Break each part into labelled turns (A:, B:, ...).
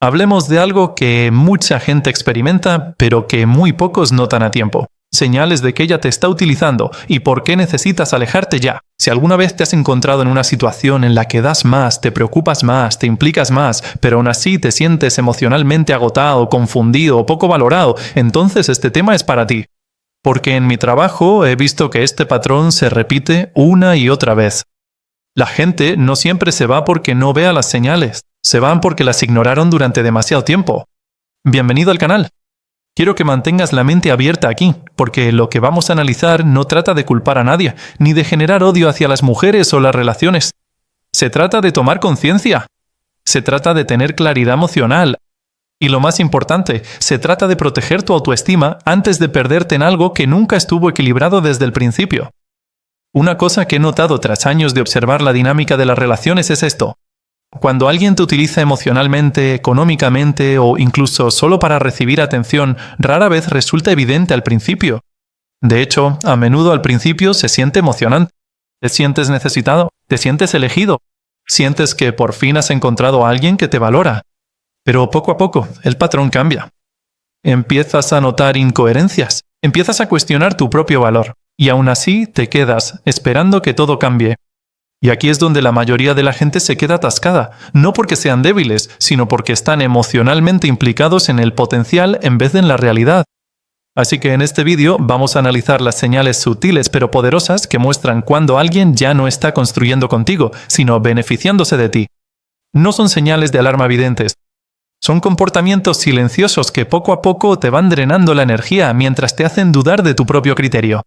A: Hablemos de algo que mucha gente experimenta, pero que muy pocos notan a tiempo. Señales de que ella te está utilizando y por qué necesitas alejarte ya. Si alguna vez te has encontrado en una situación en la que das más, te preocupas más, te implicas más, pero aún así te sientes emocionalmente agotado, confundido o poco valorado, entonces este tema es para ti. Porque en mi trabajo he visto que este patrón se repite una y otra vez. La gente no siempre se va porque no vea las señales, se van porque las ignoraron durante demasiado tiempo. Bienvenido al canal. Quiero que mantengas la mente abierta aquí, porque lo que vamos a analizar no trata de culpar a nadie, ni de generar odio hacia las mujeres o las relaciones. Se trata de tomar conciencia. Se trata de tener claridad emocional. Y lo más importante, se trata de proteger tu autoestima antes de perderte en algo que nunca estuvo equilibrado desde el principio. Una cosa que he notado tras años de observar la dinámica de las relaciones es esto. Cuando alguien te utiliza emocionalmente, económicamente o incluso solo para recibir atención, rara vez resulta evidente al principio. De hecho, a menudo al principio se siente emocionante. Te sientes necesitado, te sientes elegido, sientes que por fin has encontrado a alguien que te valora. Pero poco a poco, el patrón cambia. Empiezas a notar incoherencias, empiezas a cuestionar tu propio valor, y aún así te quedas esperando que todo cambie. Y aquí es donde la mayoría de la gente se queda atascada, no porque sean débiles, sino porque están emocionalmente implicados en el potencial en vez de en la realidad. Así que en este vídeo vamos a analizar las señales sutiles pero poderosas que muestran cuando alguien ya no está construyendo contigo, sino beneficiándose de ti. No son señales de alarma evidentes. Son comportamientos silenciosos que poco a poco te van drenando la energía mientras te hacen dudar de tu propio criterio.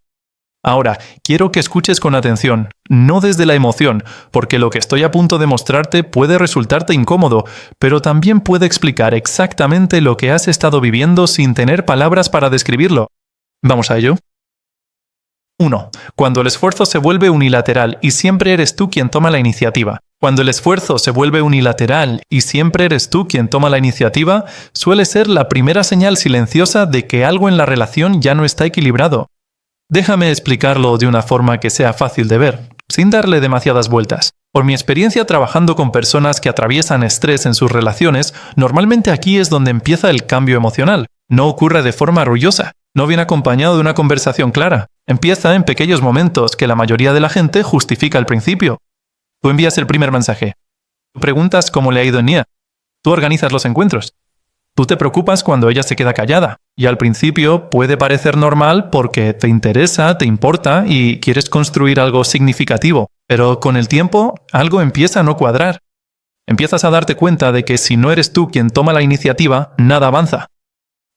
A: Ahora, quiero que escuches con atención, no desde la emoción, porque lo que estoy a punto de mostrarte puede resultarte incómodo, pero también puede explicar exactamente lo que has estado viviendo sin tener palabras para describirlo. ¿Vamos a ello? 1. Cuando el esfuerzo se vuelve unilateral y siempre eres tú quien toma la iniciativa. Cuando el esfuerzo se vuelve unilateral y siempre eres tú quien toma la iniciativa, suele ser la primera señal silenciosa de que algo en la relación ya no está equilibrado. Déjame explicarlo de una forma que sea fácil de ver, sin darle demasiadas vueltas. Por mi experiencia trabajando con personas que atraviesan estrés en sus relaciones, normalmente aquí es donde empieza el cambio emocional. No ocurre de forma arrullosa, no viene acompañado de una conversación clara. Empieza en pequeños momentos que la mayoría de la gente justifica al principio. Tú envías el primer mensaje. Tú preguntas cómo le ha ido en Nia. Tú organizas los encuentros. Tú te preocupas cuando ella se queda callada, y al principio puede parecer normal porque te interesa, te importa y quieres construir algo significativo, pero con el tiempo algo empieza a no cuadrar. Empiezas a darte cuenta de que si no eres tú quien toma la iniciativa, nada avanza.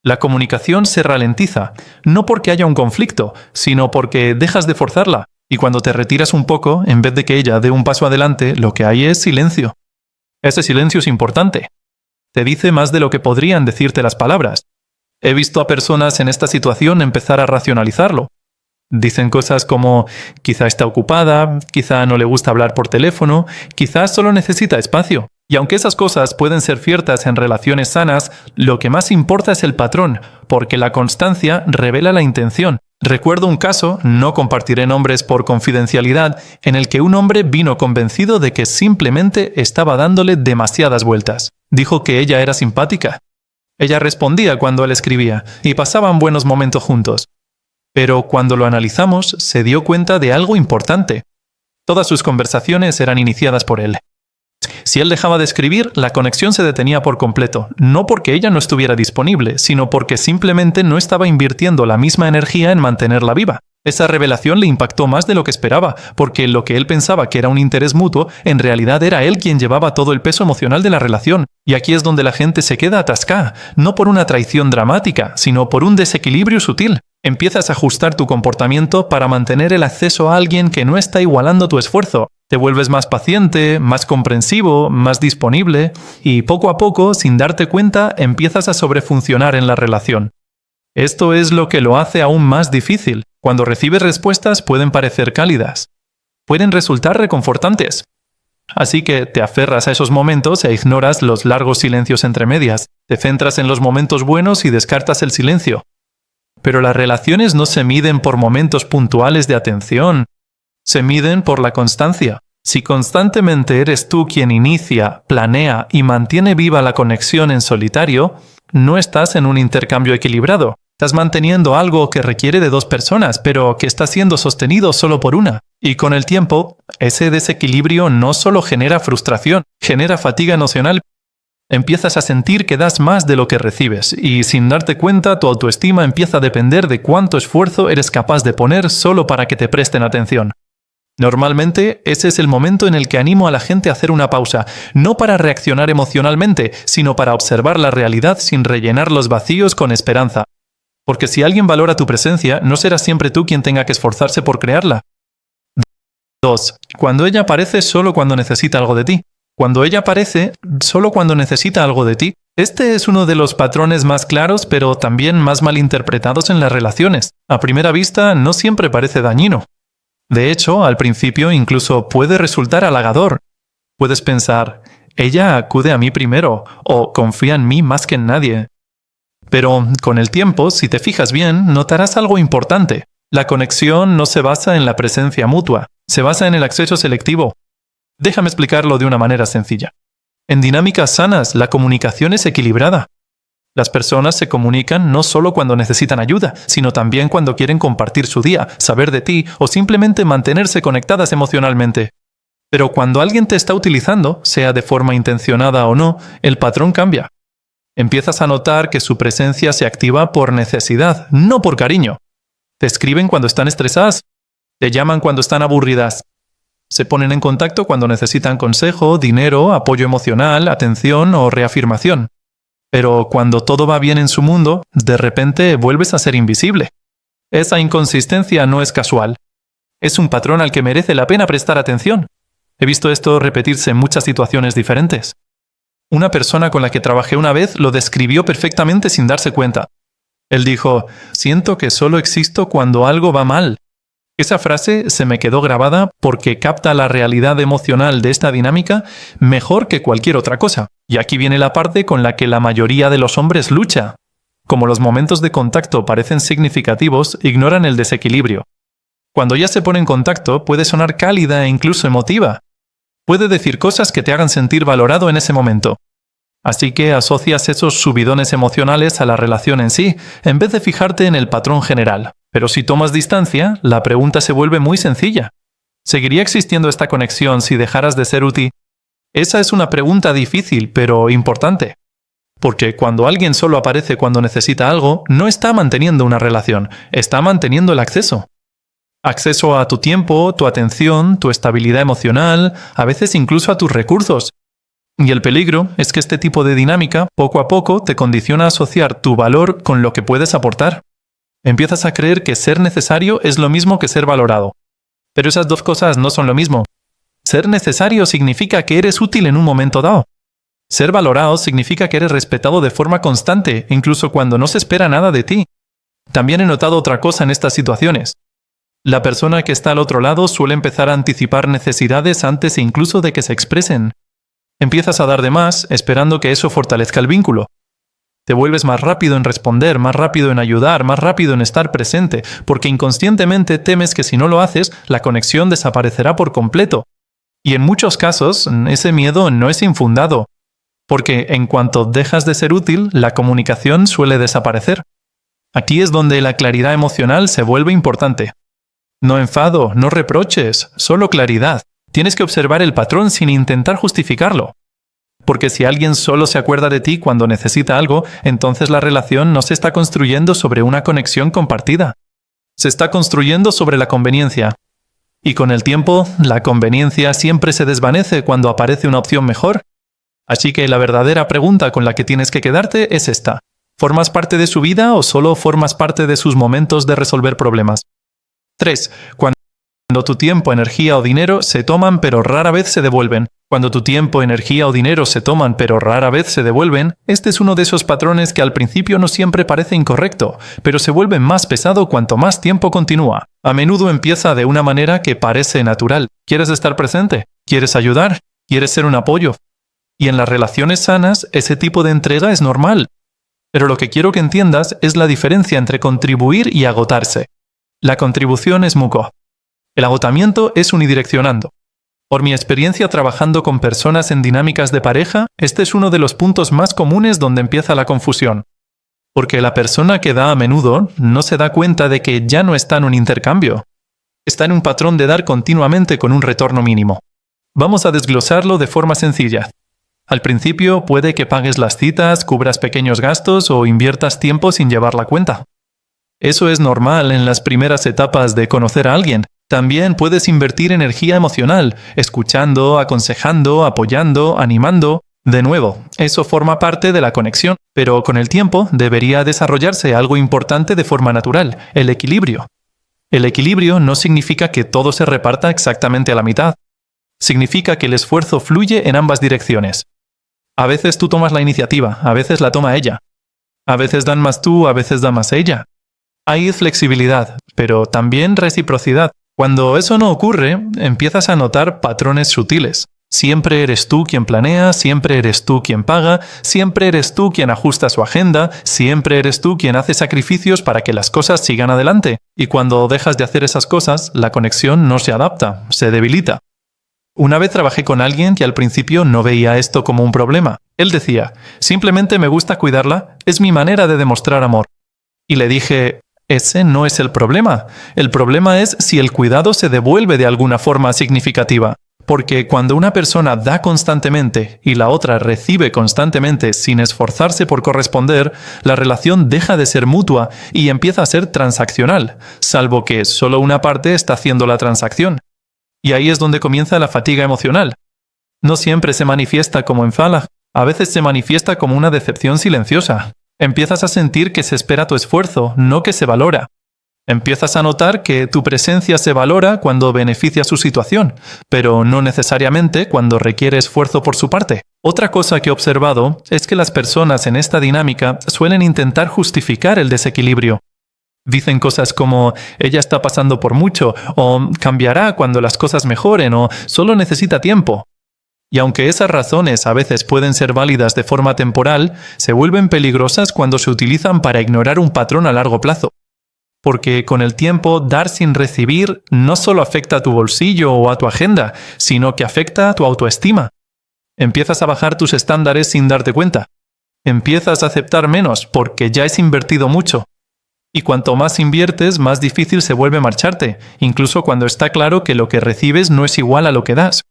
A: La comunicación se ralentiza, no porque haya un conflicto, sino porque dejas de forzarla, y cuando te retiras un poco, en vez de que ella dé un paso adelante, lo que hay es silencio. Ese silencio es importante. Te dice más de lo que podrían decirte las palabras. He visto a personas en esta situación empezar a racionalizarlo. Dicen cosas como, quizá está ocupada, quizá no le gusta hablar por teléfono, quizá solo necesita espacio. Y aunque esas cosas pueden ser ciertas en relaciones sanas, lo que más importa es el patrón, porque la constancia revela la intención. Recuerdo un caso, no compartiré nombres por confidencialidad, en el que un hombre vino convencido de que simplemente estaba dándole demasiadas vueltas. Dijo que ella era simpática. Ella respondía cuando él escribía, y pasaban buenos momentos juntos. Pero cuando lo analizamos, se dio cuenta de algo importante. Todas sus conversaciones eran iniciadas por él. Si él dejaba de escribir, la conexión se detenía por completo, no porque ella no estuviera disponible, sino porque simplemente no estaba invirtiendo la misma energía en mantenerla viva. Esa revelación le impactó más de lo que esperaba, porque lo que él pensaba que era un interés mutuo, en realidad era él quien llevaba todo el peso emocional de la relación. Y aquí es donde la gente se queda atascada, no por una traición dramática, sino por un desequilibrio sutil. Empiezas a ajustar tu comportamiento para mantener el acceso a alguien que no está igualando tu esfuerzo. Te vuelves más paciente, más comprensivo, más disponible, y poco a poco, sin darte cuenta, empiezas a sobrefuncionar en la relación. Esto es lo que lo hace aún más difícil. Cuando recibes respuestas pueden parecer cálidas. Pueden resultar reconfortantes. Así que te aferras a esos momentos e ignoras los largos silencios entre medias. Te centras en los momentos buenos y descartas el silencio. Pero las relaciones no se miden por momentos puntuales de atención. Se miden por la constancia. Si constantemente eres tú quien inicia, planea y mantiene viva la conexión en solitario, no estás en un intercambio equilibrado. Estás manteniendo algo que requiere de dos personas, pero que está siendo sostenido solo por una. Y con el tiempo, ese desequilibrio no solo genera frustración, genera fatiga emocional. Empiezas a sentir que das más de lo que recibes, y sin darte cuenta, tu autoestima empieza a depender de cuánto esfuerzo eres capaz de poner solo para que te presten atención. Normalmente, ese es el momento en el que animo a la gente a hacer una pausa, no para reaccionar emocionalmente, sino para observar la realidad sin rellenar los vacíos con esperanza. Porque si alguien valora tu presencia, no serás siempre tú quien tenga que esforzarse por crearla. 2. Cuando ella aparece solo cuando necesita algo de ti. Cuando ella aparece solo cuando necesita algo de ti. Este es uno de los patrones más claros, pero también más malinterpretados en las relaciones. A primera vista, no siempre parece dañino. De hecho, al principio incluso puede resultar halagador. Puedes pensar, ella acude a mí primero, o confía en mí más que en nadie. Pero con el tiempo, si te fijas bien, notarás algo importante. La conexión no se basa en la presencia mutua, se basa en el acceso selectivo. Déjame explicarlo de una manera sencilla. En dinámicas sanas, la comunicación es equilibrada. Las personas se comunican no solo cuando necesitan ayuda, sino también cuando quieren compartir su día, saber de ti o simplemente mantenerse conectadas emocionalmente. Pero cuando alguien te está utilizando, sea de forma intencionada o no, el patrón cambia. Empiezas a notar que su presencia se activa por necesidad, no por cariño. Te escriben cuando están estresadas, te llaman cuando están aburridas. Se ponen en contacto cuando necesitan consejo, dinero, apoyo emocional, atención o reafirmación. Pero cuando todo va bien en su mundo, de repente vuelves a ser invisible. Esa inconsistencia no es casual. Es un patrón al que merece la pena prestar atención. He visto esto repetirse en muchas situaciones diferentes. Una persona con la que trabajé una vez lo describió perfectamente sin darse cuenta. Él dijo, siento que solo existo cuando algo va mal. Esa frase se me quedó grabada porque capta la realidad emocional de esta dinámica mejor que cualquier otra cosa. Y aquí viene la parte con la que la mayoría de los hombres lucha. Como los momentos de contacto parecen significativos, ignoran el desequilibrio. Cuando ya se pone en contacto, puede sonar cálida e incluso emotiva. Puede decir cosas que te hagan sentir valorado en ese momento. Así que asocias esos subidones emocionales a la relación en sí, en vez de fijarte en el patrón general. Pero si tomas distancia, la pregunta se vuelve muy sencilla. ¿Seguiría existiendo esta conexión si dejaras de ser útil? Esa es una pregunta difícil, pero importante. Porque cuando alguien solo aparece cuando necesita algo, no está manteniendo una relación, está manteniendo el acceso. Acceso a tu tiempo, tu atención, tu estabilidad emocional, a veces incluso a tus recursos. Y el peligro es que este tipo de dinámica, poco a poco, te condiciona a asociar tu valor con lo que puedes aportar. Empiezas a creer que ser necesario es lo mismo que ser valorado. Pero esas dos cosas no son lo mismo. Ser necesario significa que eres útil en un momento dado. Ser valorado significa que eres respetado de forma constante, incluso cuando no se espera nada de ti. También he notado otra cosa en estas situaciones. La persona que está al otro lado suele empezar a anticipar necesidades antes incluso de que se expresen. Empiezas a dar de más, esperando que eso fortalezca el vínculo. Te vuelves más rápido en responder, más rápido en ayudar, más rápido en estar presente, porque inconscientemente temes que si no lo haces, la conexión desaparecerá por completo. Y en muchos casos, ese miedo no es infundado, porque en cuanto dejas de ser útil, la comunicación suele desaparecer. Aquí es donde la claridad emocional se vuelve importante. No enfado, no reproches, solo claridad. Tienes que observar el patrón sin intentar justificarlo. Porque si alguien solo se acuerda de ti cuando necesita algo, entonces la relación no se está construyendo sobre una conexión compartida. Se está construyendo sobre la conveniencia. Y con el tiempo, la conveniencia siempre se desvanece cuando aparece una opción mejor. Así que la verdadera pregunta con la que tienes que quedarte es esta. ¿Formas parte de su vida o solo formas parte de sus momentos de resolver problemas? 3. Cuando tu tiempo, energía o dinero se toman pero rara vez se devuelven. Cuando tu tiempo, energía o dinero se toman pero rara vez se devuelven, este es uno de esos patrones que al principio no siempre parece incorrecto, pero se vuelve más pesado cuanto más tiempo continúa. A menudo empieza de una manera que parece natural. ¿Quieres estar presente? ¿Quieres ayudar? ¿Quieres ser un apoyo? Y en las relaciones sanas, ese tipo de entrega es normal. Pero lo que quiero que entiendas es la diferencia entre contribuir y agotarse. La contribución es mutuo. El agotamiento es unidireccionando. Por mi experiencia trabajando con personas en dinámicas de pareja, este es uno de los puntos más comunes donde empieza la confusión. Porque la persona que da a menudo no se da cuenta de que ya no está en un intercambio. Está en un patrón de dar continuamente con un retorno mínimo. Vamos a desglosarlo de forma sencilla. Al principio puede que pagues las citas, cubras pequeños gastos o inviertas tiempo sin llevar la cuenta. Eso es normal en las primeras etapas de conocer a alguien. También puedes invertir energía emocional, escuchando, aconsejando, apoyando, animando. De nuevo, eso forma parte de la conexión, pero con el tiempo debería desarrollarse algo importante de forma natural, el equilibrio. El equilibrio no significa que todo se reparta exactamente a la mitad. Significa que el esfuerzo fluye en ambas direcciones. A veces tú tomas la iniciativa, a veces la toma ella. A veces dan más tú, a veces da más ella. Hay flexibilidad, pero también reciprocidad. Cuando eso no ocurre, empiezas a notar patrones sutiles. Siempre eres tú quien planea, siempre eres tú quien paga, siempre eres tú quien ajusta su agenda, siempre eres tú quien hace sacrificios para que las cosas sigan adelante. Y cuando dejas de hacer esas cosas, la conexión no se adapta, se debilita. Una vez trabajé con alguien que al principio no veía esto como un problema. Él decía, simplemente me gusta cuidarla, es mi manera de demostrar amor. Y le dije, ese no es el problema. El problema es si el cuidado se devuelve de alguna forma significativa. Porque cuando una persona da constantemente y la otra recibe constantemente sin esforzarse por corresponder, la relación deja de ser mutua y empieza a ser transaccional, salvo que solo una parte está haciendo la transacción. Y ahí es donde comienza la fatiga emocional. No siempre se manifiesta como enfado, a veces se manifiesta como una decepción silenciosa. Empiezas a sentir que se espera tu esfuerzo, no que se valora. Empiezas a notar que tu presencia se valora cuando beneficia su situación, pero no necesariamente cuando requiere esfuerzo por su parte. Otra cosa que he observado es que las personas en esta dinámica suelen intentar justificar el desequilibrio. Dicen cosas como, ella está pasando por mucho, o cambiará cuando las cosas mejoren, o solo necesita tiempo. Y aunque esas razones a veces pueden ser válidas de forma temporal, se vuelven peligrosas cuando se utilizan para ignorar un patrón a largo plazo. Porque con el tiempo, dar sin recibir no solo afecta a tu bolsillo o a tu agenda, sino que afecta a tu autoestima. Empiezas a bajar tus estándares sin darte cuenta. Empiezas a aceptar menos porque ya has invertido mucho. Y cuanto más inviertes, más difícil se vuelve marcharte, incluso cuando está claro que lo que recibes no es igual a lo que das.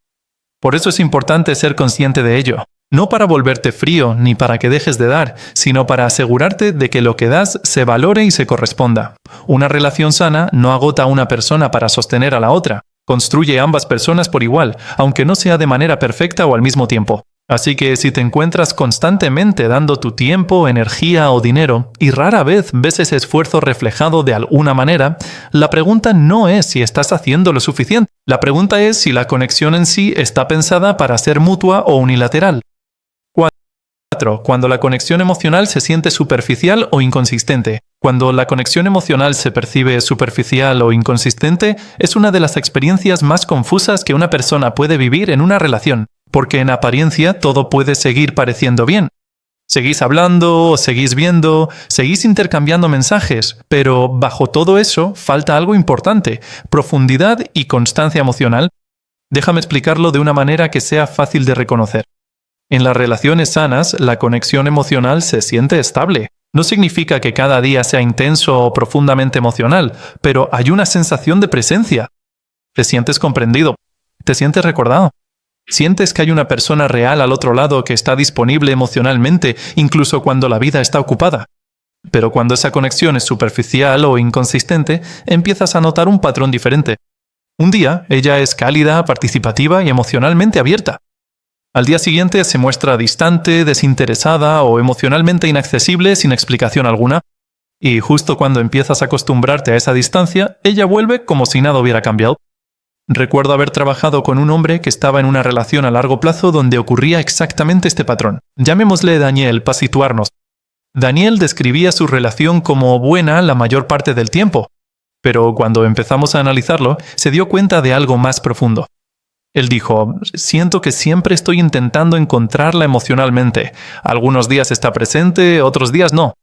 A: Por eso es importante ser consciente de ello. No para volverte frío ni para que dejes de dar, sino para asegurarte de que lo que das se valore y se corresponda. Una relación sana no agota a una persona para sostener a la otra. Construye a ambas personas por igual, aunque no sea de manera perfecta o al mismo tiempo. Así que si te encuentras constantemente dando tu tiempo, energía o dinero, y rara vez ves ese esfuerzo reflejado de alguna manera, la pregunta no es si estás haciendo lo suficiente. La pregunta es si la conexión en sí está pensada para ser mutua o unilateral. 4. Cuando la conexión emocional se siente superficial o inconsistente. Cuando la conexión emocional se percibe superficial o inconsistente, es una de las experiencias más confusas que una persona puede vivir en una relación. Porque en apariencia todo puede seguir pareciendo bien. Seguís hablando, seguís viendo, seguís intercambiando mensajes, pero bajo todo eso falta algo importante, profundidad y constancia emocional. Déjame explicarlo de una manera que sea fácil de reconocer. En las relaciones sanas, la conexión emocional se siente estable. No significa que cada día sea intenso o profundamente emocional, pero hay una sensación de presencia. Te sientes comprendido, te sientes recordado. Sientes que hay una persona real al otro lado que está disponible emocionalmente, incluso cuando la vida está ocupada. Pero cuando esa conexión es superficial o inconsistente, empiezas a notar un patrón diferente. Un día, ella es cálida, participativa y emocionalmente abierta. Al día siguiente se muestra distante, desinteresada o emocionalmente inaccesible sin explicación alguna. Y justo cuando empiezas a acostumbrarte a esa distancia, ella vuelve como si nada hubiera cambiado. Recuerdo haber trabajado con un hombre que estaba en una relación a largo plazo donde ocurría exactamente este patrón. Llamémosle Daniel para situarnos. Daniel describía su relación como buena la mayor parte del tiempo, pero cuando empezamos a analizarlo, se dio cuenta de algo más profundo. Él dijo, siento que siempre estoy intentando encontrarla emocionalmente. Algunos días está presente, otros días no.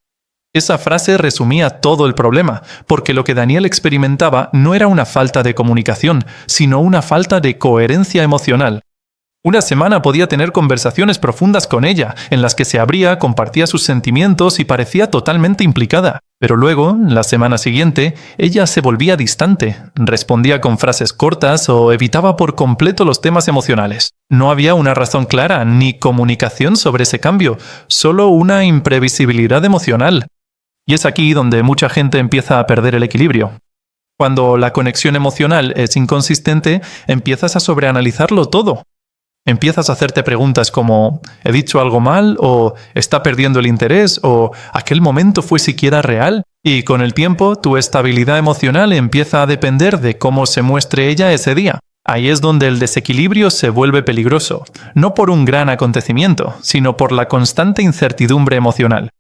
A: Esa frase resumía todo el problema, porque lo que Daniel experimentaba no era una falta de comunicación, sino una falta de coherencia emocional. Una semana podía tener conversaciones profundas con ella, en las que se abría, compartía sus sentimientos y parecía totalmente implicada. Pero luego, la semana siguiente, ella se volvía distante, respondía con frases cortas o evitaba por completo los temas emocionales. No había una razón clara ni comunicación sobre ese cambio, solo una imprevisibilidad emocional. Y es aquí donde mucha gente empieza a perder el equilibrio. Cuando la conexión emocional es inconsistente, empiezas a sobreanalizarlo todo. Empiezas a hacerte preguntas como ¿he dicho algo mal? ¿O está perdiendo el interés? ¿O aquel momento fue siquiera real? Y con el tiempo, tu estabilidad emocional empieza a depender de cómo se muestre ella ese día. Ahí es donde el desequilibrio se vuelve peligroso, no por un gran acontecimiento, sino por la constante incertidumbre emocional.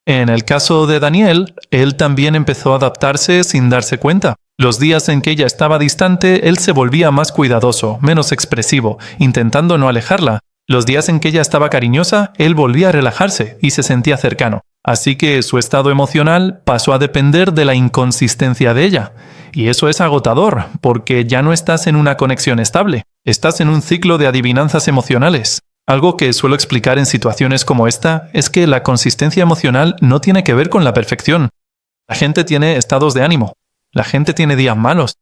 A: En el caso de Daniel, él también empezó a adaptarse sin darse cuenta. Los días en que ella estaba distante, él se volvía más cuidadoso, menos expresivo, intentando no alejarla. Los días en que ella estaba cariñosa, él volvía a relajarse y se sentía cercano. Así que su estado emocional pasó a depender de la inconsistencia de ella. Y eso es agotador, porque ya no estás en una conexión estable. Estás en un ciclo de adivinanzas emocionales. Algo que suelo explicar en situaciones como esta es que la consistencia emocional no tiene que ver con la perfección. La gente tiene estados de ánimo. La gente tiene días malos,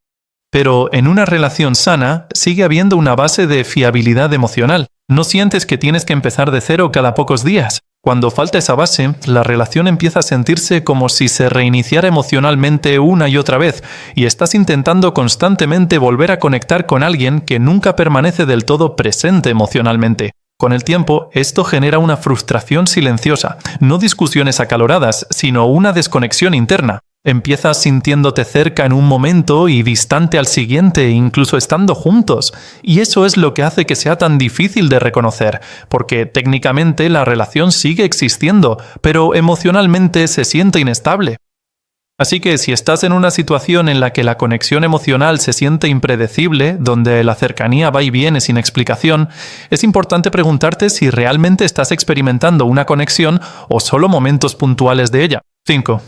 A: pero en una relación sana sigue habiendo una base de fiabilidad emocional. No sientes que tienes que empezar de cero cada pocos días. Cuando falta esa base, la relación empieza a sentirse como si se reiniciara emocionalmente una y otra vez, y estás intentando constantemente volver a conectar con alguien que nunca permanece del todo presente emocionalmente. Con el tiempo, esto genera una frustración silenciosa, no discusiones acaloradas, sino una desconexión interna. Empiezas sintiéndote cerca en un momento y distante al siguiente, incluso estando juntos. Y eso es lo que hace que sea tan difícil de reconocer, porque técnicamente la relación sigue existiendo, pero emocionalmente se siente inestable. Así que si estás en una situación en la que la conexión emocional se siente impredecible, donde la cercanía va y viene sin explicación, es importante preguntarte si realmente estás experimentando una conexión o solo momentos puntuales de ella. 5.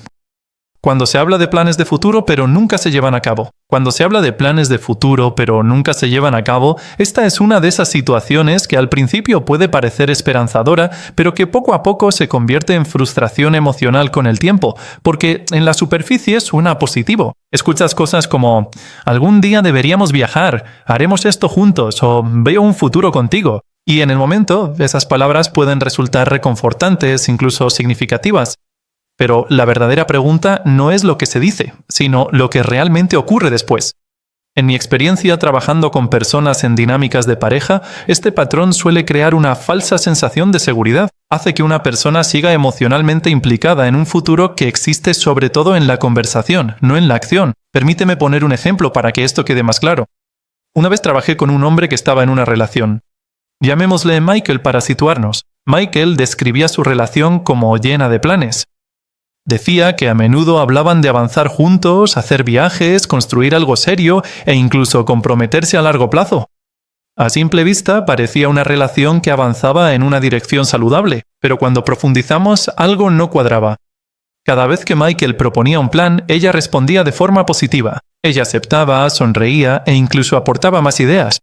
A: Cuando se habla de planes de futuro pero nunca se llevan a cabo. Cuando se habla de planes de futuro pero nunca se llevan a cabo, esta es una de esas situaciones que al principio puede parecer esperanzadora, pero que poco a poco se convierte en frustración emocional con el tiempo, porque en la superficie suena positivo. Escuchas cosas como «algún día deberíamos viajar», «haremos esto juntos» o «veo un futuro contigo». Y en el momento, esas palabras pueden resultar reconfortantes, incluso significativas. Pero la verdadera pregunta no es lo que se dice, sino lo que realmente ocurre después. En mi experiencia trabajando con personas en dinámicas de pareja, este patrón suele crear una falsa sensación de seguridad. Hace que una persona siga emocionalmente implicada en un futuro que existe sobre todo en la conversación, no en la acción. Permíteme poner un ejemplo para que esto quede más claro. Una vez trabajé con un hombre que estaba en una relación. Llamémosle Michael para situarnos. Michael describía su relación como llena de planes. Decía que a menudo hablaban de avanzar juntos, hacer viajes, construir algo serio e incluso comprometerse a largo plazo. A simple vista parecía una relación que avanzaba en una dirección saludable, pero cuando profundizamos algo no cuadraba. Cada vez que Michael proponía un plan, ella respondía de forma positiva. Ella aceptaba, sonreía e incluso aportaba más ideas.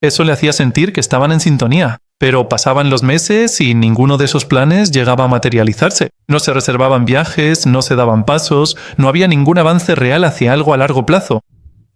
A: Eso le hacía sentir que estaban en sintonía. Pero pasaban los meses y ninguno de esos planes llegaba a materializarse. No se reservaban viajes, no se daban pasos, no había ningún avance real hacia algo a largo plazo.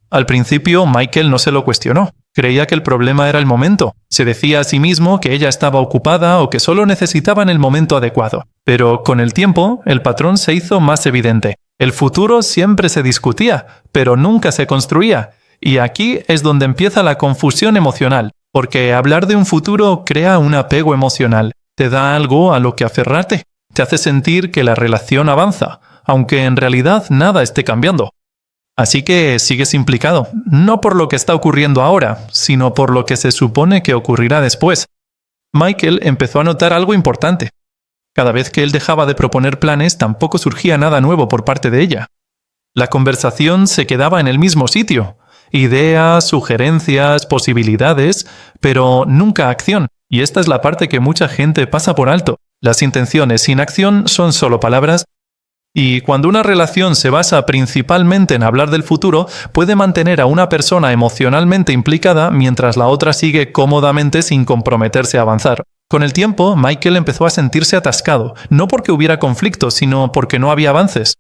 A: Al principio, Michael no se lo cuestionó. Creía que el problema era el momento. Se decía a sí mismo que ella estaba ocupada o que solo necesitaban el momento adecuado. Pero con el tiempo, el patrón se hizo más evidente. El futuro siempre se discutía, pero nunca se construía. Y aquí es donde empieza la confusión emocional. Porque hablar de un futuro crea un apego emocional, te da algo a lo que aferrarte, te hace sentir que la relación avanza, aunque en realidad nada esté cambiando. Así que sigues implicado, no por lo que está ocurriendo ahora, sino por lo que se supone que ocurrirá después. Michael empezó a notar algo importante. Cada vez que él dejaba de proponer planes, tampoco surgía nada nuevo por parte de ella. La conversación se quedaba en el mismo sitio. Ideas, sugerencias, posibilidades, pero nunca acción. Y esta es la parte que mucha gente pasa por alto. Las intenciones sin acción son solo palabras. Y cuando una relación se basa principalmente en hablar del futuro, puede mantener a una persona emocionalmente implicada mientras la otra sigue cómodamente sin comprometerse a avanzar. Con el tiempo, Michael empezó a sentirse atascado, no porque hubiera conflictos, sino porque no había avances.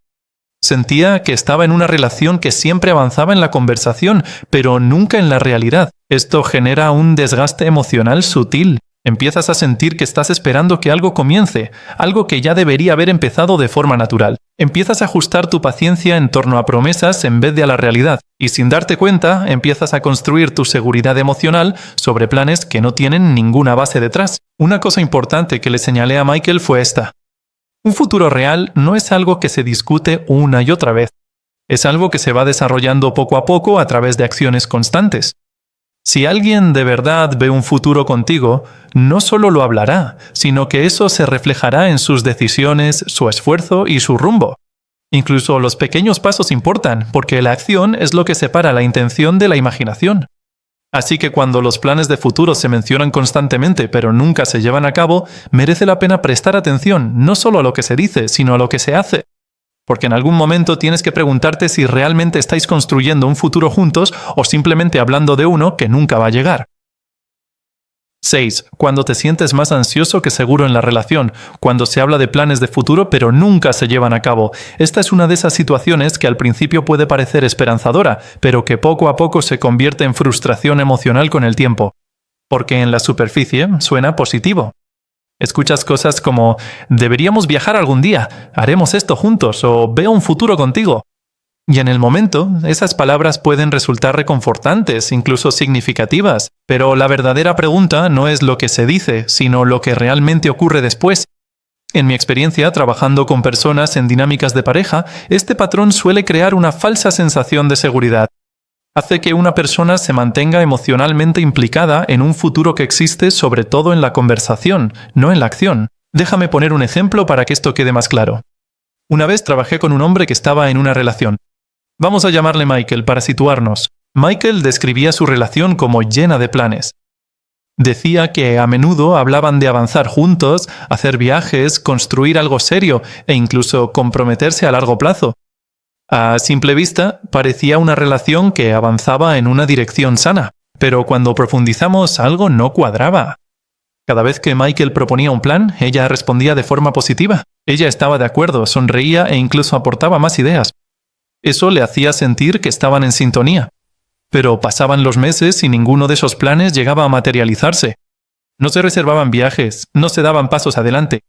A: Sentía que estaba en una relación que siempre avanzaba en la conversación, pero nunca en la realidad. Esto genera un desgaste emocional sutil. Empiezas a sentir que estás esperando que algo comience, algo que ya debería haber empezado de forma natural. Empiezas a ajustar tu paciencia en torno a promesas en vez de a la realidad, y sin darte cuenta, empiezas a construir tu seguridad emocional sobre planes que no tienen ninguna base detrás. Una cosa importante que le señalé a Michael fue esta. Un futuro real no es algo que se discute una y otra vez. Es algo que se va desarrollando poco a poco a través de acciones constantes. Si alguien de verdad ve un futuro contigo, no solo lo hablará, sino que eso se reflejará en sus decisiones, su esfuerzo y su rumbo. Incluso los pequeños pasos importan, porque la acción es lo que separa la intención de la imaginación. Así que cuando los planes de futuro se mencionan constantemente pero nunca se llevan a cabo, merece la pena prestar atención no solo a lo que se dice, sino a lo que se hace. Porque en algún momento tienes que preguntarte si realmente estáis construyendo un futuro juntos o simplemente hablando de uno que nunca va a llegar. 6. Cuando te sientes más ansioso que seguro en la relación, cuando se habla de planes de futuro pero nunca se llevan a cabo. Esta es una de esas situaciones que al principio puede parecer esperanzadora, pero que poco a poco se convierte en frustración emocional con el tiempo. Porque en la superficie suena positivo. Escuchas cosas como, deberíamos viajar algún día, haremos esto juntos o veo un futuro contigo. Y en el momento, esas palabras pueden resultar reconfortantes, incluso significativas, pero la verdadera pregunta no es lo que se dice, sino lo que realmente ocurre después. En mi experiencia, trabajando con personas en dinámicas de pareja, este patrón suele crear una falsa sensación de seguridad. Hace que una persona se mantenga emocionalmente implicada en un futuro que existe sobre todo en la conversación, no en la acción. Déjame poner un ejemplo para que esto quede más claro. Una vez trabajé con un hombre que estaba en una relación. Vamos a llamarle Michael para situarnos. Michael describía su relación como llena de planes. Decía que a menudo hablaban de avanzar juntos, hacer viajes, construir algo serio e incluso comprometerse a largo plazo. A simple vista, parecía una relación que avanzaba en una dirección sana, pero cuando profundizamos algo no cuadraba. Cada vez que Michael proponía un plan, ella respondía de forma positiva. Ella estaba de acuerdo, sonreía e incluso aportaba más ideas. Eso le hacía sentir que estaban en sintonía. Pero pasaban los meses y ninguno de esos planes llegaba a materializarse. No se reservaban viajes, no se daban pasos adelante.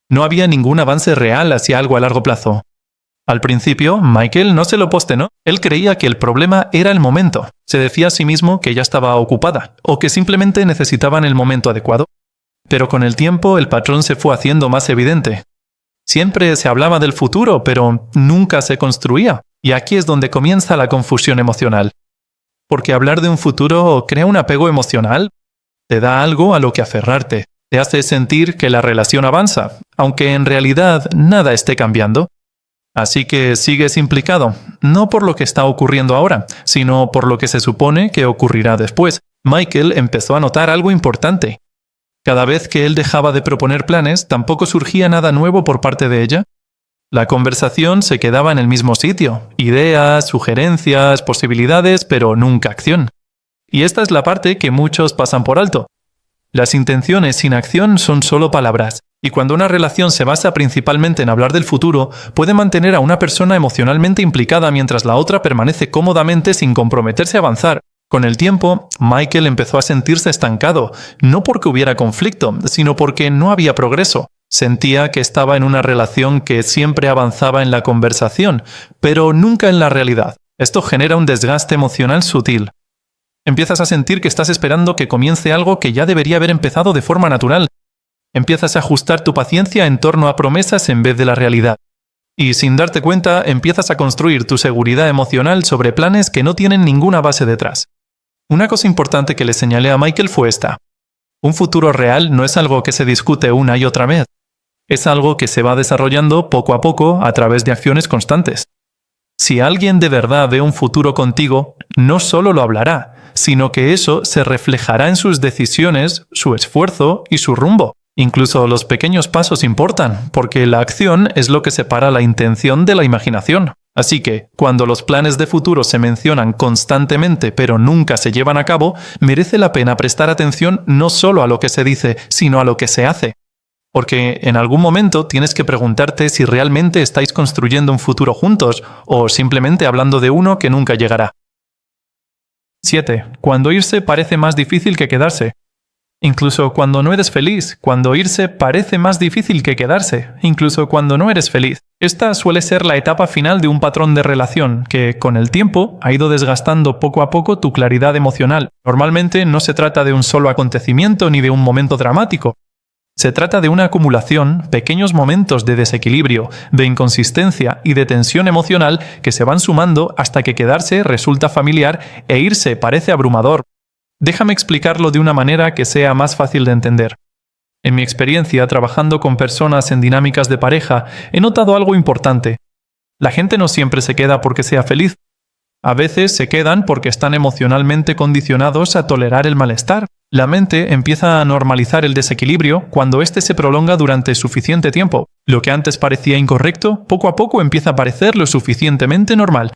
A: No había ningún avance real hacia algo a largo plazo. Al principio, Michael no se lo postergó. Él creía que el problema era el momento. Se decía a sí mismo que ya estaba ocupada, o que simplemente necesitaban el momento adecuado. Pero con el tiempo el patrón se fue haciendo más evidente. Siempre se hablaba del futuro, pero nunca se construía. Y aquí es donde comienza la confusión emocional. Porque hablar de un futuro crea un apego emocional, te da algo a lo que aferrarte, te hace sentir que la relación avanza, aunque en realidad nada esté cambiando. Así que sigues implicado, no por lo que está ocurriendo ahora, sino por lo que se supone que ocurrirá después. Michael empezó a notar algo importante. Cada vez que él dejaba de proponer planes, tampoco surgía nada nuevo por parte de ella. La conversación se quedaba en el mismo sitio, ideas, sugerencias, posibilidades, pero nunca acción. Y esta es la parte que muchos pasan por alto. Las intenciones sin acción son solo palabras. Y cuando una relación se basa principalmente en hablar del futuro, puede mantener a una persona emocionalmente implicada mientras la otra permanece cómodamente sin comprometerse a avanzar. Con el tiempo, Michael empezó a sentirse estancado, no porque hubiera conflicto, sino porque no había progreso. Sentía que estaba en una relación que siempre avanzaba en la conversación, pero nunca en la realidad. Esto genera un desgaste emocional sutil. Empiezas a sentir que estás esperando que comience algo que ya debería haber empezado de forma natural. Empiezas a ajustar tu paciencia en torno a promesas en vez de la realidad. Y sin darte cuenta, empiezas a construir tu seguridad emocional sobre planes que no tienen ninguna base detrás. Una cosa importante que le señalé a Michael fue esta. Un futuro real no es algo que se discute una y otra vez. Es algo que se va desarrollando poco a poco a través de acciones constantes. Si alguien de verdad ve un futuro contigo, no solo lo hablará, sino que eso se reflejará en sus decisiones, su esfuerzo y su rumbo. Incluso los pequeños pasos importan, porque la acción es lo que separa la intención de la imaginación. Así que, cuando los planes de futuro se mencionan constantemente pero nunca se llevan a cabo, merece la pena prestar atención no solo a lo que se dice, sino a lo que se hace. Porque en algún momento tienes que preguntarte si realmente estáis construyendo un futuro juntos o simplemente hablando de uno que nunca llegará. 7. Cuando irse parece más difícil que quedarse. Incluso cuando no eres feliz, cuando irse parece más difícil que quedarse, incluso cuando no eres feliz. Esta suele ser la etapa final de un patrón de relación que, con el tiempo, ha ido desgastando poco a poco tu claridad emocional. Normalmente no se trata de un solo acontecimiento ni de un momento dramático. Se trata de una acumulación, pequeños momentos de desequilibrio, de inconsistencia y de tensión emocional que se van sumando hasta que quedarse resulta familiar e irse parece abrumador. Déjame explicarlo de una manera que sea más fácil de entender. En mi experiencia trabajando con personas en dinámicas de pareja, he notado algo importante. La gente no siempre se queda porque sea feliz. A veces se quedan porque están emocionalmente condicionados a tolerar el malestar. La mente empieza a normalizar el desequilibrio cuando éste se prolonga durante suficiente tiempo. Lo que antes parecía incorrecto, poco a poco empieza a parecer lo suficientemente normal.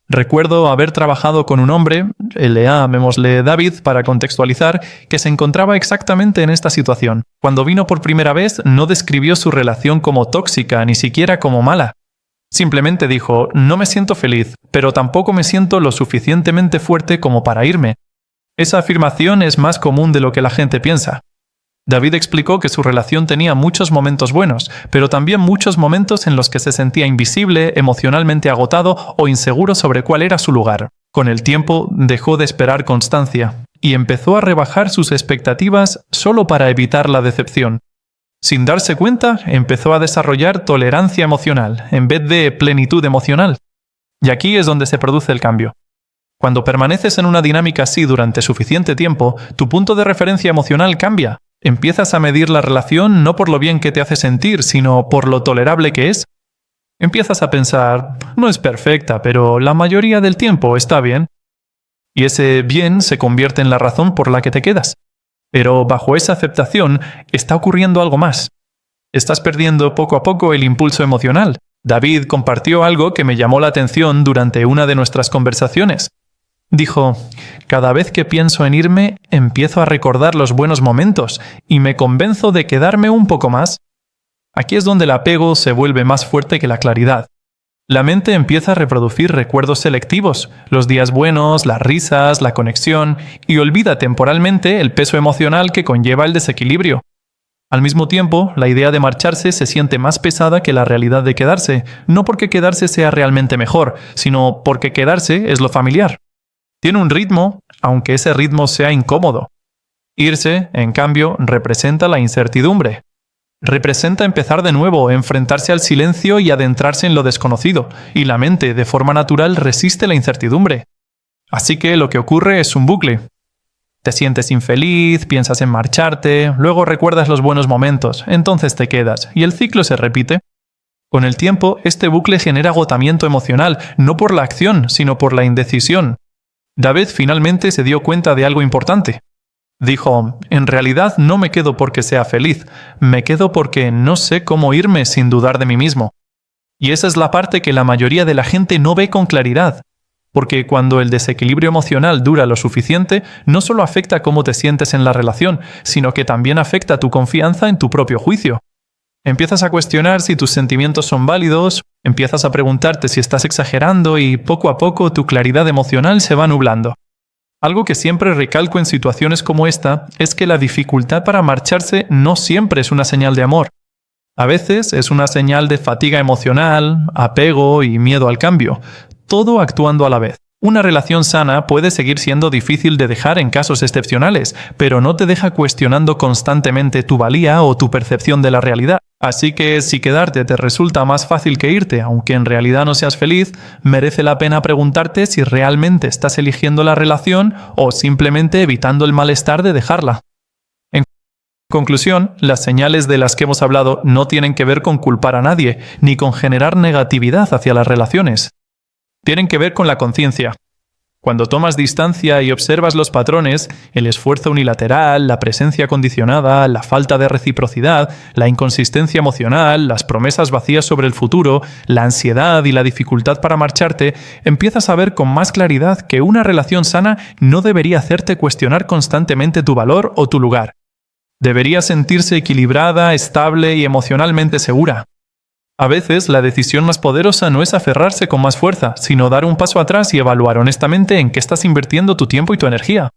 A: Recuerdo haber trabajado con un hombre, llamémosle David para contextualizar, que se encontraba exactamente en esta situación. Cuando vino por primera vez no describió su relación como tóxica, ni siquiera como mala. Simplemente dijo, no me siento feliz, pero tampoco me siento lo suficientemente fuerte como para irme. Esa afirmación es más común de lo que la gente piensa. David explicó que su relación tenía muchos momentos buenos, pero también muchos momentos en los que se sentía invisible, emocionalmente agotado o inseguro sobre cuál era su lugar. Con el tiempo dejó de esperar constancia y empezó a rebajar sus expectativas solo para evitar la decepción. Sin darse cuenta, empezó a desarrollar tolerancia emocional en vez de plenitud emocional. Y aquí es donde se produce el cambio. Cuando permaneces en una dinámica así durante suficiente tiempo, tu punto de referencia emocional cambia. Empiezas a medir la relación no por lo bien que te hace sentir, sino por lo tolerable que es. Empiezas a pensar, no es perfecta, pero la mayoría del tiempo está bien. Y ese bien se convierte en la razón por la que te quedas. Pero bajo esa aceptación está ocurriendo algo más. Estás perdiendo poco a poco el impulso emocional. David compartió algo que me llamó la atención durante una de nuestras conversaciones. Dijo, cada vez que pienso en irme, empiezo a recordar los buenos momentos y me convenzo de quedarme un poco más. Aquí es donde el apego se vuelve más fuerte que la claridad. La mente empieza a reproducir recuerdos selectivos, los días buenos, las risas, la conexión, y olvida temporalmente el peso emocional que conlleva el desequilibrio. Al mismo tiempo, la idea de marcharse se siente más pesada que la realidad de quedarse, no porque quedarse sea realmente mejor, sino porque quedarse es lo familiar. Tiene un ritmo, aunque ese ritmo sea incómodo. Irse, en cambio, representa la incertidumbre. Representa empezar de nuevo, enfrentarse al silencio y adentrarse en lo desconocido, y la mente, de forma natural, resiste la incertidumbre. Así que lo que ocurre es un bucle. Te sientes infeliz, piensas en marcharte, luego recuerdas los buenos momentos, entonces te quedas, y el ciclo se repite. Con el tiempo, este bucle genera agotamiento emocional, no por la acción, sino por la indecisión. David finalmente se dio cuenta de algo importante. Dijo, en realidad no me quedo porque sea feliz, me quedo porque no sé cómo irme sin dudar de mí mismo. Y esa es la parte que la mayoría de la gente no ve con claridad. Porque cuando el desequilibrio emocional dura lo suficiente, no solo afecta cómo te sientes en la relación, sino que también afecta tu confianza en tu propio juicio. Empiezas a cuestionar si tus sentimientos son válidos, empiezas a preguntarte si estás exagerando y poco a poco tu claridad emocional se va nublando. Algo que siempre recalco en situaciones como esta es que la dificultad para marcharse no siempre es una señal de amor. A veces es una señal de fatiga emocional, apego y miedo al cambio, todo actuando a la vez. Una relación sana puede seguir siendo difícil de dejar en casos excepcionales, pero no te deja cuestionando constantemente tu valía o tu percepción de la realidad. Así que si quedarte te resulta más fácil que irte, aunque en realidad no seas feliz, merece la pena preguntarte si realmente estás eligiendo la relación o simplemente evitando el malestar de dejarla. En conclusión, las señales de las que hemos hablado no tienen que ver con culpar a nadie, ni con generar negatividad hacia las relaciones. Tienen que ver con la conciencia. Cuando tomas distancia y observas los patrones, el esfuerzo unilateral, la presencia condicionada, la falta de reciprocidad, la inconsistencia emocional, las promesas vacías sobre el futuro, la ansiedad y la dificultad para marcharte, empiezas a ver con más claridad que una relación sana no debería hacerte cuestionar constantemente tu valor o tu lugar. Debería sentirse equilibrada, estable y emocionalmente segura. A veces, la decisión más poderosa no es aferrarse con más fuerza, sino dar un paso atrás y evaluar honestamente en qué estás invirtiendo tu tiempo y tu energía.